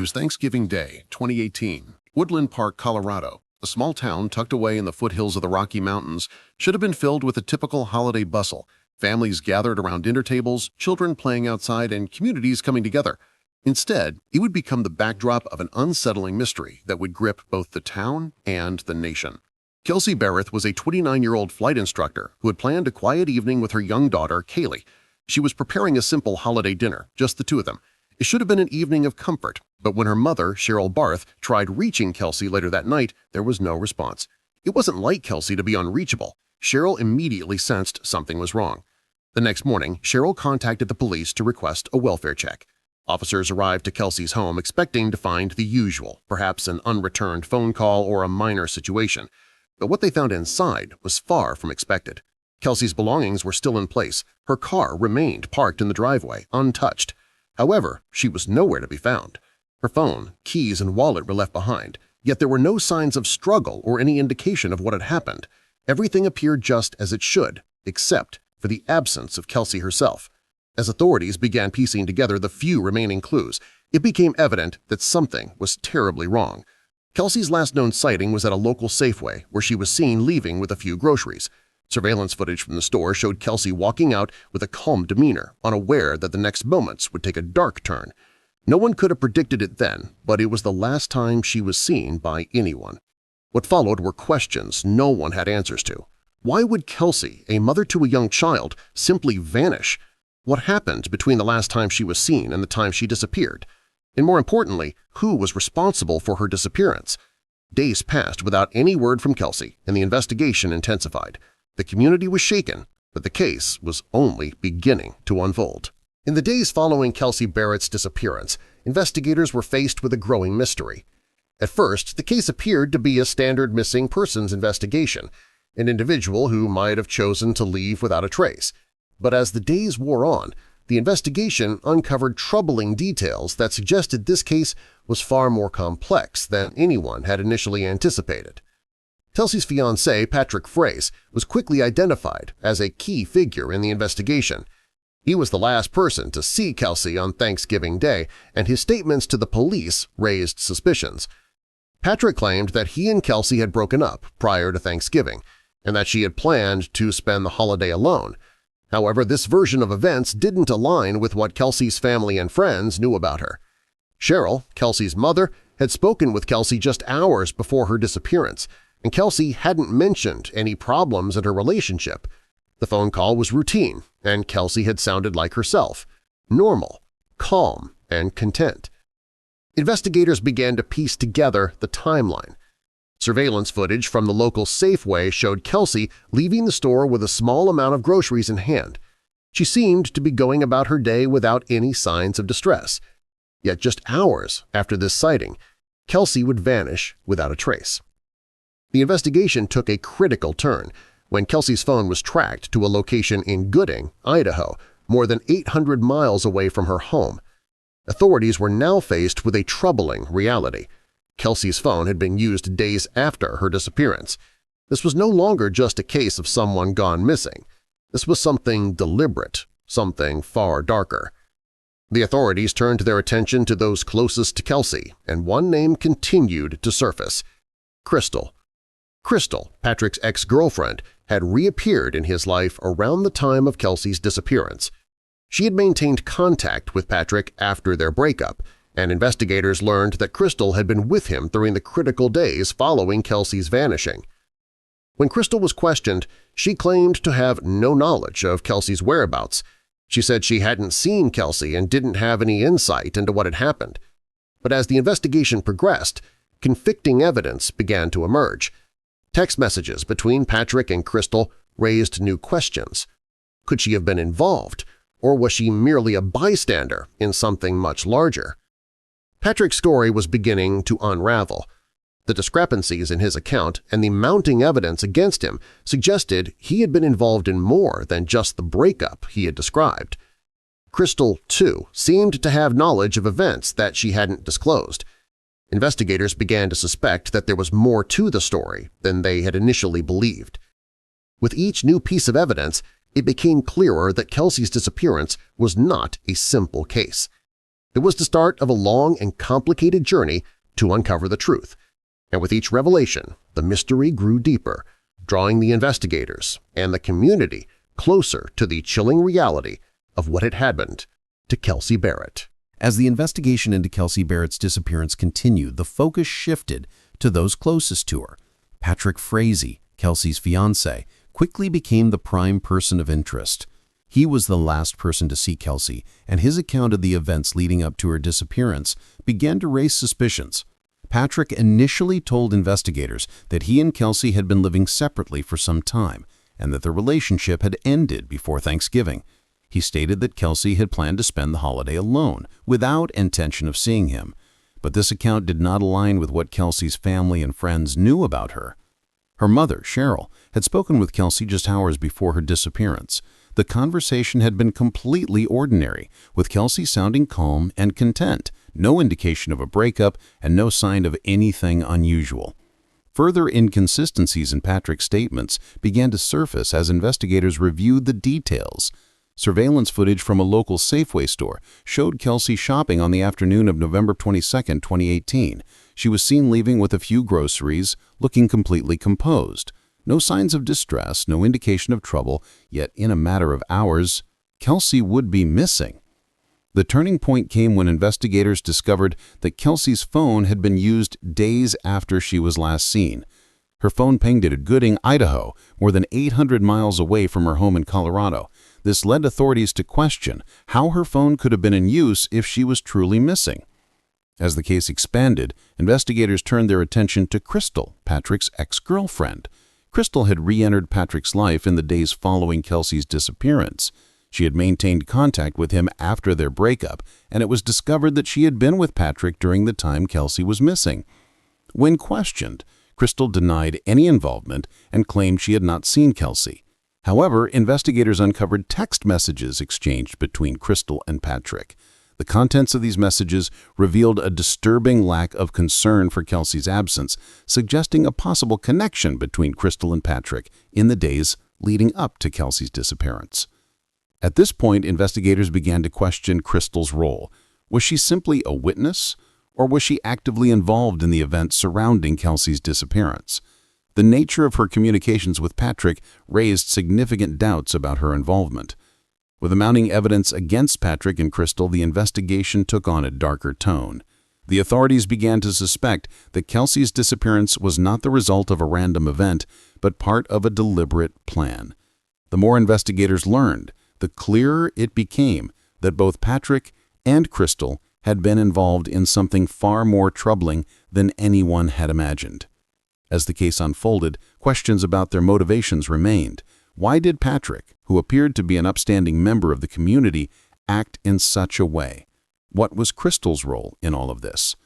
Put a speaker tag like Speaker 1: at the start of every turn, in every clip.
Speaker 1: was Thanksgiving Day, 2018. Woodland Park, Colorado, a small town tucked away in the foothills of the Rocky Mountains, should have been filled with a typical holiday bustle, families gathered around dinner tables, children playing outside, and communities coming together. Instead, it would become the backdrop of an unsettling mystery that would grip both the town and the nation. Kelsey Berreth was a 29-year-old flight instructor who had planned a quiet evening with her young daughter, Kaylee. She was preparing a simple holiday dinner, just the two of them. It should have been an evening of comfort, but when her mother, Berreth, tried reaching Kelsey later that night, there was no response. It wasn't like Kelsey to be unreachable. Cheryl immediately sensed something was wrong. The next morning, Cheryl contacted the police to request a welfare check. Officers arrived to Kelsey's home expecting to find the usual, perhaps an unreturned phone call or a minor situation. But what they found inside was far from expected. Kelsey's belongings were still in place. Her car remained parked in the driveway, untouched. However, she was nowhere to be found. Her phone, keys, and wallet were left behind, yet there were no signs of struggle or any indication of what had happened. Everything appeared just as it should, except for the absence of Kelsey herself. As authorities began piecing together the few remaining clues, it became evident that something was terribly wrong. Kelsey's last known sighting was at a local Safeway where she was seen leaving with a few groceries. Surveillance footage from the store showed Kelsey walking out with a calm demeanor, unaware that the next moments would take a dark turn. No one could have predicted it then, but it was the last time she was seen by anyone. What followed were questions no one had answers to. Why would Kelsey, a mother to a young child, simply vanish? What happened between the last time she was seen and the time she disappeared? And more importantly, who was responsible for her disappearance? Days passed without any word from Kelsey, and the investigation intensified. The community was shaken, but the case was only beginning to unfold. In the days following Kelsey Berreth's disappearance, investigators were faced with a growing mystery. At first, the case appeared to be a standard missing persons investigation, an individual who might have chosen to leave without a trace. But as the days wore on, the investigation uncovered troubling details that suggested this case was far more complex than anyone had initially anticipated. Kelsey's fiancé, Patrick Fraze, was quickly identified as a key figure in the investigation. He was the last person to see Kelsey on Thanksgiving Day, and his statements to the police raised suspicions. Patrick claimed that he and Kelsey had broken up prior to Thanksgiving, and that she had planned to spend the holiday alone. However, this version of events didn't align with what Kelsey's family and friends knew about her. Cheryl, Kelsey's mother, had spoken with Kelsey just hours before her disappearance, and Kelsey hadn't mentioned any problems in her relationship. The phone call was routine, and Kelsey had sounded like herself – normal, calm, and content. Investigators began to piece together the timeline. Surveillance footage from the local Safeway showed Kelsey leaving the store with a small amount of groceries in hand. She seemed to be going about her day without any signs of distress. Yet just hours after this sighting, Kelsey would vanish without a trace. The investigation took a critical turn when Kelsey's phone was tracked to a location in Gooding, Idaho, more than 800 miles away from her home. Authorities were now faced with a troubling reality. Kelsey's phone had been used days after her disappearance. This was no longer just a case of someone gone missing. This was something deliberate, something far darker. The authorities turned their attention to those closest to Kelsey, and one name continued to surface – Crystal. Crystal, Patrick's ex-girlfriend, had reappeared in his life around the time of Kelsey's disappearance. She had maintained contact with Patrick after their breakup, and investigators learned that Crystal had been with him during the critical days following Kelsey's vanishing. When Crystal was questioned, she claimed to have no knowledge of Kelsey's whereabouts. She said she hadn't seen Kelsey and didn't have any insight into what had happened. But as the investigation progressed, conflicting evidence began to emerge. Text messages between Patrick and Crystal raised new questions. Could she have been involved, or was she merely a bystander in something much larger? Patrick's story was beginning to unravel. The discrepancies in his account and the mounting evidence against him suggested he had been involved in more than just the breakup he had described. Crystal, too, seemed to have knowledge of events that she hadn't disclosed. Investigators began to suspect that there was more to the story than they had initially believed. With each new piece of evidence, it became clearer that Kelsey's disappearance was not a simple case.
Speaker 2: It was the start of a long and complicated journey to uncover the truth, and with each revelation, the mystery grew deeper, drawing the investigators and the community closer to the chilling reality of what had happened to Kelsey Berreth.
Speaker 3: As the investigation into Kelsey Berreth's disappearance continued, the focus shifted to those closest to her. Patrick Frazee, Kelsey's fiancé, quickly became the prime person of interest. He was the last person to see Kelsey, and his account of the events leading up to her disappearance began to raise suspicions. Patrick initially told investigators that he and Kelsey had been living separately for some time and that their relationship had ended before Thanksgiving. He stated that Kelsey had planned to spend the holiday alone, without intention of seeing him. But this account did not align with what Kelsey's family and friends knew about her. Her mother, Cheryl, had spoken with Kelsey just hours before her disappearance. The conversation had been completely ordinary, with Kelsey sounding calm and content, no indication of a breakup and no sign of anything unusual. Further inconsistencies in Patrick's statements began to surface as investigators reviewed the details. Surveillance footage from a local Safeway store showed Kelsey shopping on the afternoon of November 22, 2018. She was seen leaving with a few groceries, looking completely composed. No signs of distress, no indication of trouble, yet in a matter of hours, Kelsey would be missing. The turning point came when investigators discovered that Kelsey's phone had been used days after she was last seen. Her phone pinged at Gooding, Idaho, more than 800 miles away from her home in Colorado. This led authorities to question how her phone could have been in use if she was truly missing. As the case expanded, investigators turned their attention to Crystal, Patrick's ex-girlfriend. Crystal had re-entered Patrick's life in the days following Kelsey's disappearance. She had maintained contact with him after their breakup, and it was discovered that she had been with Patrick during the time Kelsey was missing. When questioned, Crystal denied any involvement and claimed she had not seen Kelsey. However, investigators uncovered text messages exchanged between Crystal and Patrick. The contents of these messages revealed a disturbing lack of concern for Kelsey's absence, suggesting a possible connection between Crystal and Patrick in the days leading up to Kelsey's disappearance. At this point, investigators began to question Crystal's role. Was she simply a witness, or was she actively involved in the events surrounding Kelsey's disappearance? The nature of her communications with Patrick raised significant doubts about her involvement. With the mounting evidence against Patrick and Crystal, the investigation took on a darker tone. The authorities began to suspect that Kelsey's disappearance was not the result of a random event, but part of a deliberate plan. The more investigators learned, the clearer it became that both Patrick and Crystal had been involved in something far more troubling than anyone had imagined. As the case unfolded, questions about their motivations remained. Why did Patrick, who appeared to be an upstanding member of the community, act in such a way? What was Crystal's role in all of this?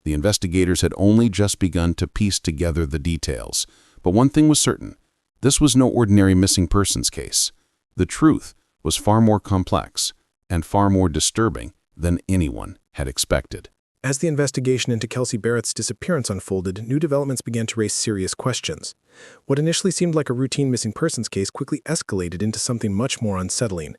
Speaker 3: The investigators had only just begun to piece together the details. But one thing was certain: this was no ordinary missing persons case. The truth was far more complex and far more disturbing than anyone had expected.
Speaker 4: As the investigation into Kelsey Berreth's disappearance unfolded, new developments began to raise serious questions. What initially seemed like a routine missing persons case quickly escalated into something much more unsettling.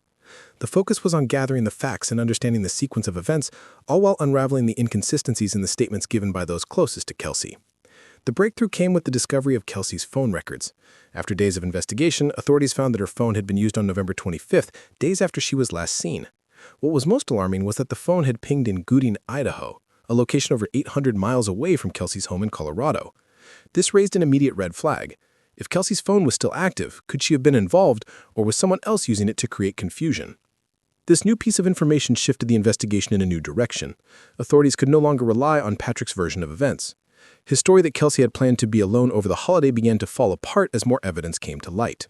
Speaker 4: The focus was on gathering the facts and understanding the sequence of events, all while unraveling the inconsistencies in the statements given by those closest to Kelsey. The breakthrough came with the discovery of Kelsey's phone records. After days of investigation, authorities found that her phone had been used on November 25th, days after she was last seen. What was most alarming was that the phone had pinged in Gooding, Idaho, a location over 800 miles away from Kelsey's home in Colorado. This raised an immediate red flag. If Kelsey's phone was still active, could she have been involved, or was someone else using it to create confusion? This new piece of information shifted the investigation in a new direction. Authorities could no longer rely on Patrick's version of events. His story that Kelsey had planned to be alone over the holiday began to fall apart as more evidence came to light.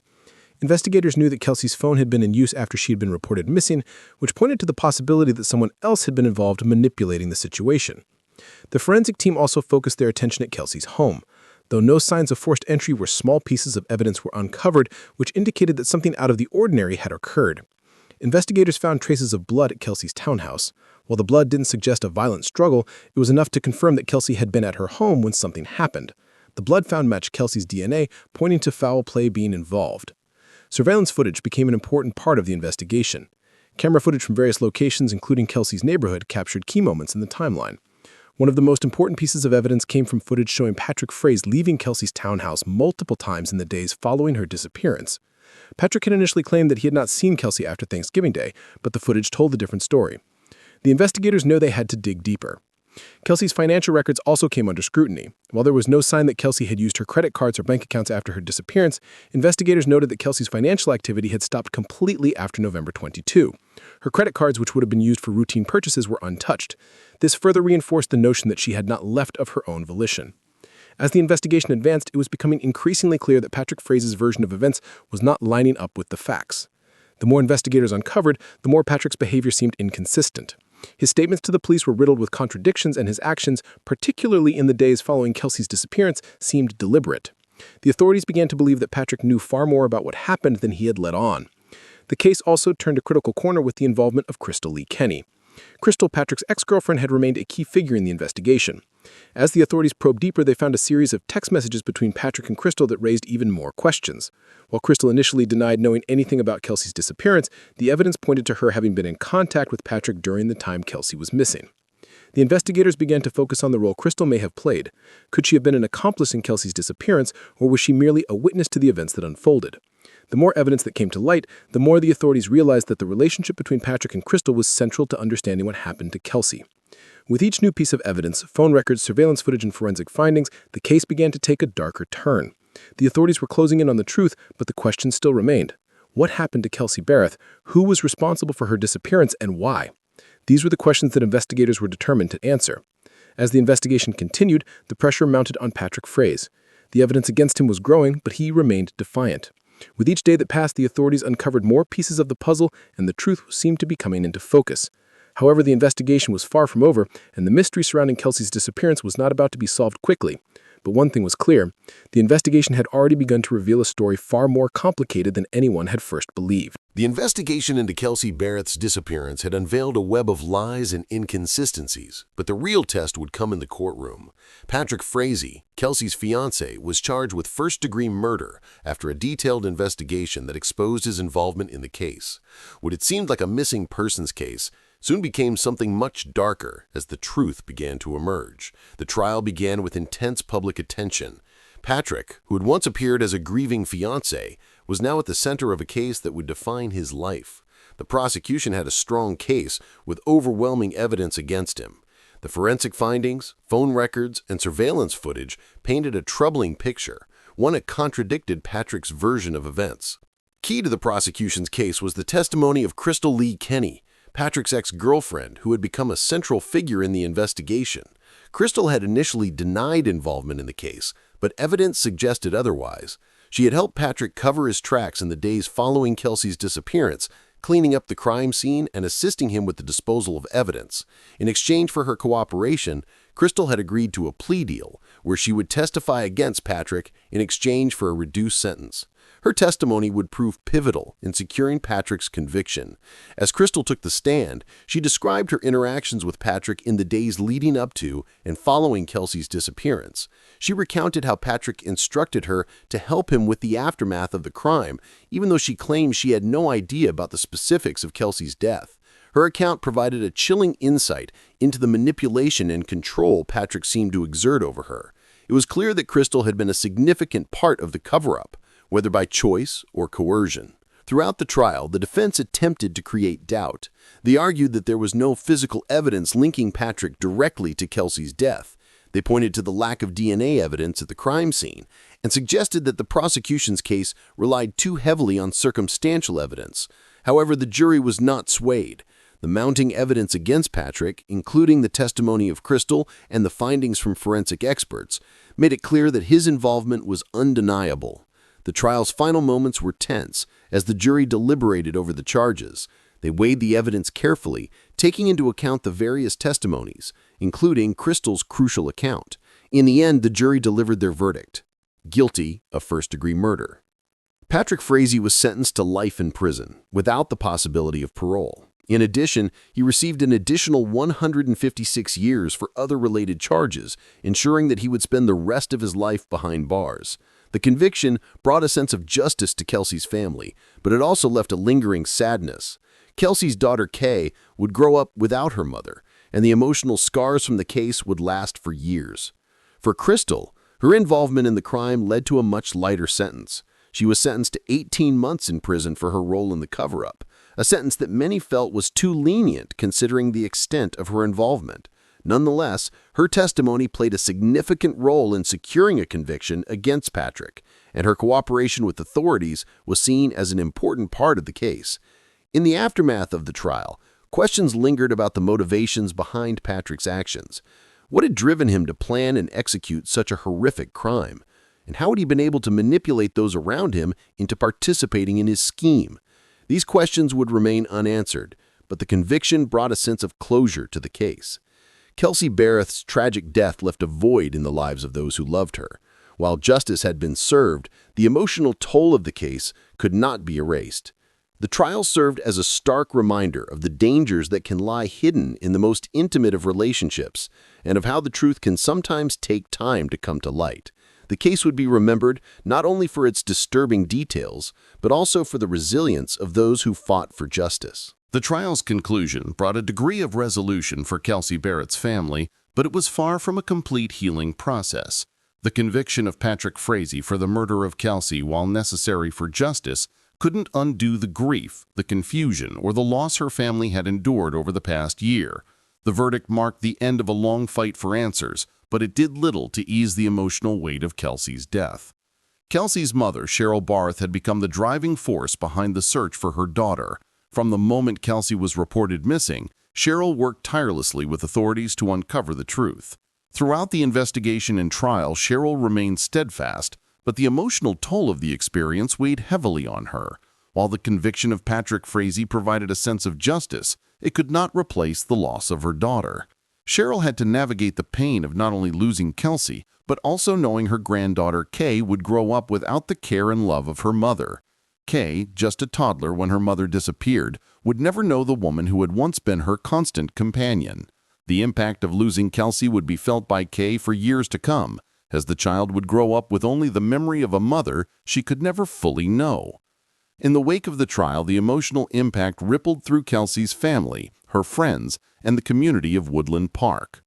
Speaker 4: Investigators knew that Kelsey's phone had been in use after she had been reported missing, which pointed to the possibility that someone else had been involved manipulating the situation. The forensic team also focused their attention at Kelsey's home. Though no signs of forced entry, were small pieces of evidence were uncovered, which indicated that something out of the ordinary had occurred. Investigators found traces of blood at Kelsey's townhouse. While the blood didn't suggest a violent struggle, it was enough to confirm that Kelsey had been at her home when something happened. The blood found matched Kelsey's DNA, pointing to foul play being involved. Surveillance footage became an important part of the investigation. Camera footage from various locations, including Kelsey's neighborhood, captured key moments in the timeline. One of the most important pieces of evidence came from footage showing Patrick Frazee leaving Kelsey's townhouse multiple times in the days following her disappearance. Patrick had initially claimed that he had not seen Kelsey after Thanksgiving Day, but the footage told a different story. The investigators knew they had to dig deeper. Kelsey's financial records also came under scrutiny. While there was no sign that Kelsey had used her credit cards or bank accounts after her disappearance, investigators noted that Kelsey's financial activity had stopped completely after November 22. Her credit cards, which would have been used for routine purchases, were untouched. This further reinforced the notion that she had not left of her own volition. As the investigation advanced, it was becoming increasingly clear that Patrick Frazee's version of events was not lining up with the facts. The more investigators uncovered, the more Patrick's behavior seemed inconsistent. His statements to the police were riddled with contradictions, and his actions, particularly in the days following Kelsey's disappearance, seemed deliberate. The authorities began to believe that Patrick knew far more about what happened than he had let on. The case also turned a critical corner with the involvement of Crystal Lee Kenny. Crystal, Patrick's ex-girlfriend, had remained a key figure in the investigation. As the authorities probed deeper, they found a series of text messages between Patrick and Crystal that raised even more questions. While Crystal initially denied knowing anything about Kelsey's disappearance, the evidence pointed to her having been in contact with Patrick during the time Kelsey was missing. The investigators began to focus on the role Crystal may have played. Could she have been an accomplice in Kelsey's disappearance, or was she merely a witness to the events that unfolded? The more evidence that came to light, the more the authorities realized that the relationship between Patrick and Crystal was central to understanding what happened to Kelsey. With each new piece of evidence, phone records, surveillance footage, and forensic findings, the case began to take a darker turn. The authorities were closing in on the truth, but the question still remained. What happened to Kelsey Berreth? Who was responsible for her disappearance, and why? These were the questions that investigators were determined to answer. As the investigation continued, the pressure mounted on Patrick Frazee. The evidence against him was growing, but he remained defiant. With each day that passed, the authorities uncovered more pieces of the puzzle, and the truth seemed to be coming into focus. However, the investigation was far from over, and the mystery surrounding Kelsey's disappearance was not about to be solved quickly. But one thing was clear: the investigation had already begun to reveal a story far more complicated than anyone had first believed.
Speaker 5: The investigation into Kelsey Berreth's disappearance had unveiled a web of lies and inconsistencies, but the real test would come in the courtroom. Patrick Frazee, Kelsey's fiancé, was charged with first-degree murder after a detailed investigation that exposed his involvement in the case. What had seemed like a missing persons case soon became something much darker as the truth began to emerge. The trial began with intense public attention. Patrick, who had once appeared as a grieving fiancé, was now at the center of a case that would define his life. The prosecution had a strong case with overwhelming evidence against him. The forensic findings, phone records, and surveillance footage painted a troubling picture, one that contradicted Patrick's version of events. Key to the prosecution's case was the testimony of Crystal Lee Kenny, Patrick's ex-girlfriend, who had become a central figure in the investigation. Crystal had initially denied involvement in the case, but evidence suggested otherwise. She had helped Patrick cover his tracks in the days following Kelsey's disappearance, cleaning up the crime scene and assisting him with the disposal of evidence. In exchange for her cooperation, Crystal had agreed to a plea deal where she would testify against Patrick in exchange for a reduced sentence. Her testimony would prove pivotal in securing Patrick's conviction. As Crystal took the stand, she described her interactions with Patrick in the days leading up to and following Kelsey's disappearance. She recounted how Patrick instructed her to help him with the aftermath of the crime, even though she claimed she had no idea about the specifics of Kelsey's death. Her account provided a chilling insight into the manipulation and control Patrick seemed to exert over her. It was clear that Crystal had been a significant part of the cover-up, whether by choice or coercion. Throughout the trial, the defense attempted to create doubt. They argued that there was no physical evidence linking Patrick directly to Kelsey's death. They pointed to the lack of DNA evidence at the crime scene and suggested that the prosecution's case relied too heavily on circumstantial evidence. However, the jury was not swayed. The mounting evidence against Patrick, including the testimony of Crystal and the findings from forensic experts, made it clear that his involvement was undeniable. The trial's final moments were tense as the jury deliberated over the charges. They weighed the evidence carefully, taking into account the various testimonies, including Crystal's crucial account. In the end, the jury delivered their verdict: guilty of first-degree murder. Patrick Frazee was sentenced to life in prison, without the possibility of parole. In addition, he received an additional 156 years for other related charges, ensuring that he would spend the rest of his life behind bars. The conviction brought a sense of justice to Kelsey's family, but it also left a lingering sadness. Kelsey's daughter Kay would grow up without her mother, and the emotional scars from the case would last for years. For Crystal, her involvement in the crime led to a much lighter sentence. She was sentenced to 18 months in prison for her role in the cover-up, a sentence that many felt was too lenient considering the extent of her involvement. Nonetheless, her testimony played a significant role in securing a conviction against Patrick, and her cooperation with authorities was seen as an important part of the case. In the aftermath of the trial, questions lingered about the motivations behind Patrick's actions. What had driven him to plan and execute such a horrific crime? And how had he been able to manipulate those around him into participating in his scheme? These questions would remain unanswered, but the conviction brought a sense of closure to the case. Kelsey Berreth's tragic death left a void in the lives of those who loved her. While justice had been served, the emotional toll of the case could not be erased. The trial served as a stark reminder of the dangers that can lie hidden in the most intimate of relationships, and of how the truth can sometimes take time to come to light. The case would be remembered not only for its disturbing details, but also for the resilience of those who fought for justice.
Speaker 1: The trial's conclusion brought a degree of resolution for Kelsey Berreth's family, but it was far from a complete healing process. The conviction of Patrick Frazee for the murder of Kelsey, while necessary for justice, couldn't undo the grief, the confusion, or the loss her family had endured over the past year. The verdict marked the end of a long fight for answers, but it did little to ease the emotional weight of Kelsey's death. Kelsey's mother, Cheryl Barth, had become the driving force behind the search for her daughter. From the moment Kelsey was reported missing, Cheryl worked tirelessly with authorities to uncover the truth. Throughout the investigation and trial, Cheryl remained steadfast, but the emotional toll of the experience weighed heavily on her. While the conviction of Patrick Frazee provided a sense of justice, it could not replace the loss of her daughter. Cheryl had to navigate the pain of not only losing Kelsey, but also knowing her granddaughter Kay would grow up without the care and love of her mother. Kay, just a toddler when her mother disappeared, would never know the woman who had once been her constant companion. The impact of losing Kelsey would be felt by Kay for years to come, as the child would grow up with only the memory of a mother she could never fully know. In the wake of the trial, the emotional impact rippled through Kelsey's family, her friends, and the community of Woodland Park.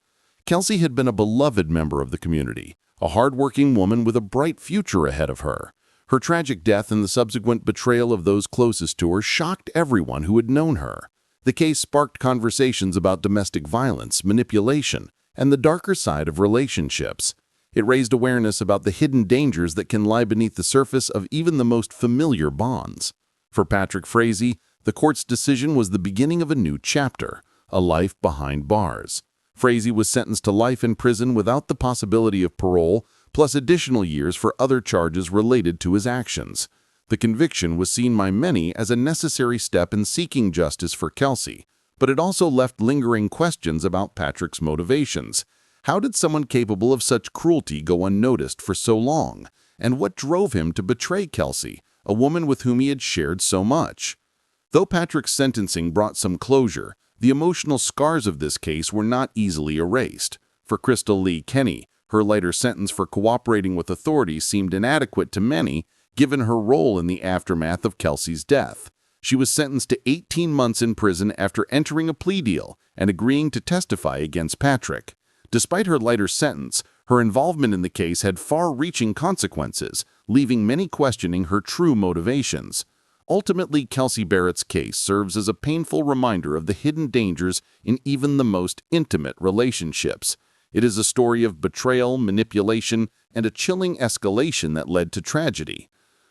Speaker 1: Kelsey had been a beloved member of the community, a hard-working woman with a bright future ahead of her. Her tragic death and the subsequent betrayal of those closest to her shocked everyone who had known her. The case sparked conversations about domestic violence, manipulation, and the darker side of relationships. It raised awareness about the hidden dangers that can lie beneath the surface of even the most familiar bonds. For Patrick Frazee, the court's decision was the beginning of a new chapter, a life behind bars. Frazee was sentenced to life in prison without the possibility of parole, plus additional years for other charges related to his actions. The conviction was seen by many as a necessary step in seeking justice for Kelsey, but it also left lingering questions about Patrick's motivations. How did someone capable of such cruelty go unnoticed for so long? And what drove him to betray Kelsey, a woman with whom he had shared so much? Though Patrick's sentencing brought some closure, the emotional scars of this case were not easily erased. For Crystal Lee Kenny, her lighter sentence for cooperating with authorities seemed inadequate to many, given her role in the aftermath of Kelsey's death. She was sentenced to 18 months in prison after entering a plea deal and agreeing to testify against Patrick. Despite her lighter sentence, her involvement in the case had far-reaching consequences, leaving many questioning her true motivations. Ultimately, Kelsey Berreth's case serves as a painful reminder of the hidden dangers in even the most intimate relationships. It is a story of betrayal, manipulation, and a chilling escalation that led to tragedy.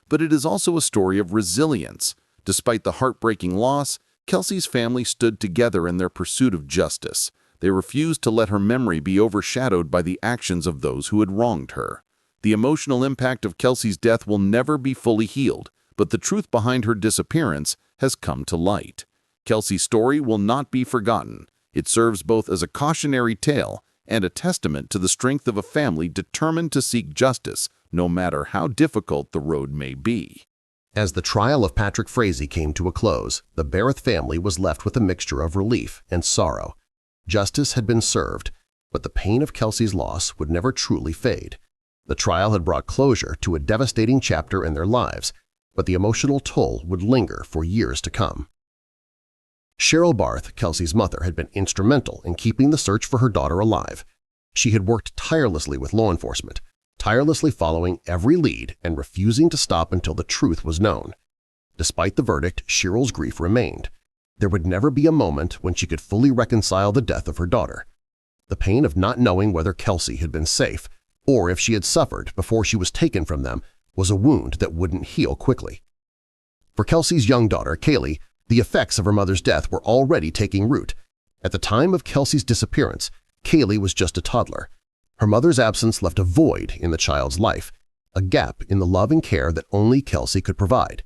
Speaker 1: But it is also a story of resilience. Despite the heartbreaking loss, Kelsey's family stood together in their pursuit of justice. They refused to let her memory be overshadowed by the actions of those who had wronged her. The emotional impact of Kelsey's death will never be fully healed, but the truth behind her disappearance has come to light. Kelsey's story will not be forgotten. It serves both as a cautionary tale and a testament to the strength of a family determined to seek justice, no matter how difficult the road may be.
Speaker 2: As the trial of Patrick Frazee came to a close, the Berreth family was left with a mixture of relief and sorrow. Justice had been served, but the pain of Kelsey's loss would never truly fade. The trial had brought closure to a devastating chapter in their lives, but the emotional toll would linger for years to come. Cheryl Berreth, Kelsey's mother, had been instrumental in keeping the search for her daughter alive. She had worked tirelessly with law enforcement, tirelessly following every lead and refusing to stop until the truth was known. Despite the verdict, Cheryl's grief remained. There would never be a moment when she could fully reconcile the death of her daughter. The pain of not knowing whether Kelsey had been safe or if she had suffered before she was taken from them was a wound that wouldn't heal quickly. For Kelsey's young daughter, Kaylee, the effects of her mother's death were already taking root. At the time of Kelsey's disappearance, Kaylee was just a toddler. Her mother's absence left a void in the child's life, a gap in the love and care that only Kelsey could provide.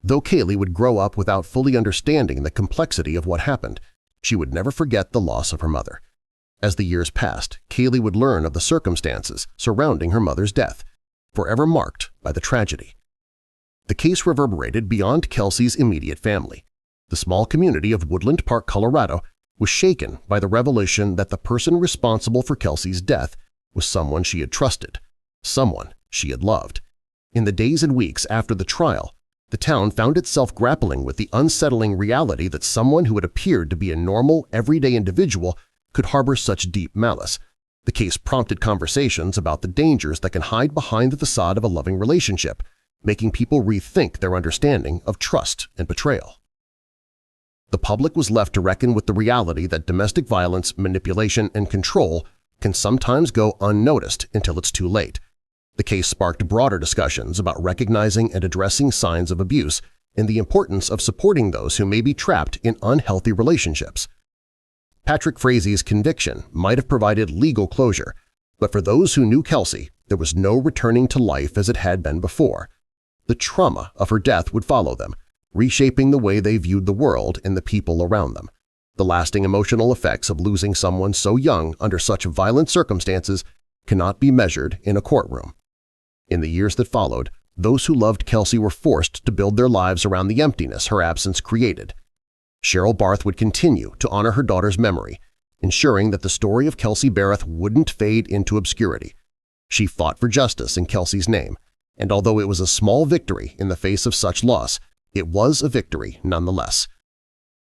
Speaker 2: Though Kaylee would grow up without fully understanding the complexity of what happened, she would never forget the loss of her mother. As the years passed, Kaylee would learn of the circumstances surrounding her mother's death, forever marked by the tragedy. The case reverberated beyond Kelsey's immediate family. The small community of Woodland Park, Colorado, was shaken by the revelation that the person responsible for Kelsey's death was someone she had trusted, someone she had loved. In the days and weeks after the trial, the town found itself grappling with the unsettling reality that someone who had appeared to be a normal, everyday individual could harbor such deep malice. The case prompted conversations about the dangers that can hide behind the facade of a loving relationship, making people rethink their understanding of trust and betrayal. The public was left to reckon with the reality that domestic violence, manipulation, and control can sometimes go unnoticed until it's too late. The case sparked broader discussions about recognizing and addressing signs of abuse and the importance of supporting those who may be trapped in unhealthy relationships. Patrick Frazie's conviction might have provided legal closure, but for those who knew Kelsey, there was no returning to life as it had been before. The trauma of her death would follow them, reshaping the way they viewed the world and the people around them. The lasting emotional effects of losing someone so young under such violent circumstances cannot be measured in a courtroom. In the years that followed, those who loved Kelsey were forced to build their lives around the emptiness her absence created. Cheryl Berreth would continue to honor her daughter's memory, ensuring that the story of Kelsey Berreth wouldn't fade into obscurity. She fought for justice in Kelsey's name, and although it was a small victory in the face of such loss, it was a victory nonetheless.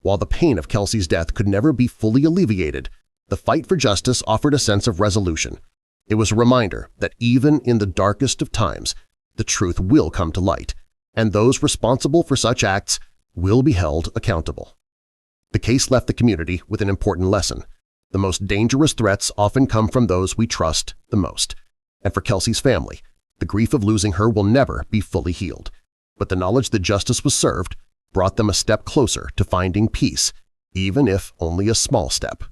Speaker 2: While the pain of Kelsey's death could never be fully alleviated, the fight for justice offered a sense of resolution. It was a reminder that even in the darkest of times, the truth will come to light, and those responsible for such acts will be held accountable. The case left the community with an important lesson. The most dangerous threats often come from those we trust the most. And for Kelsey's family, the grief of losing her will never be fully healed. But the knowledge that justice was served brought them a step closer to finding peace, even if only a small step.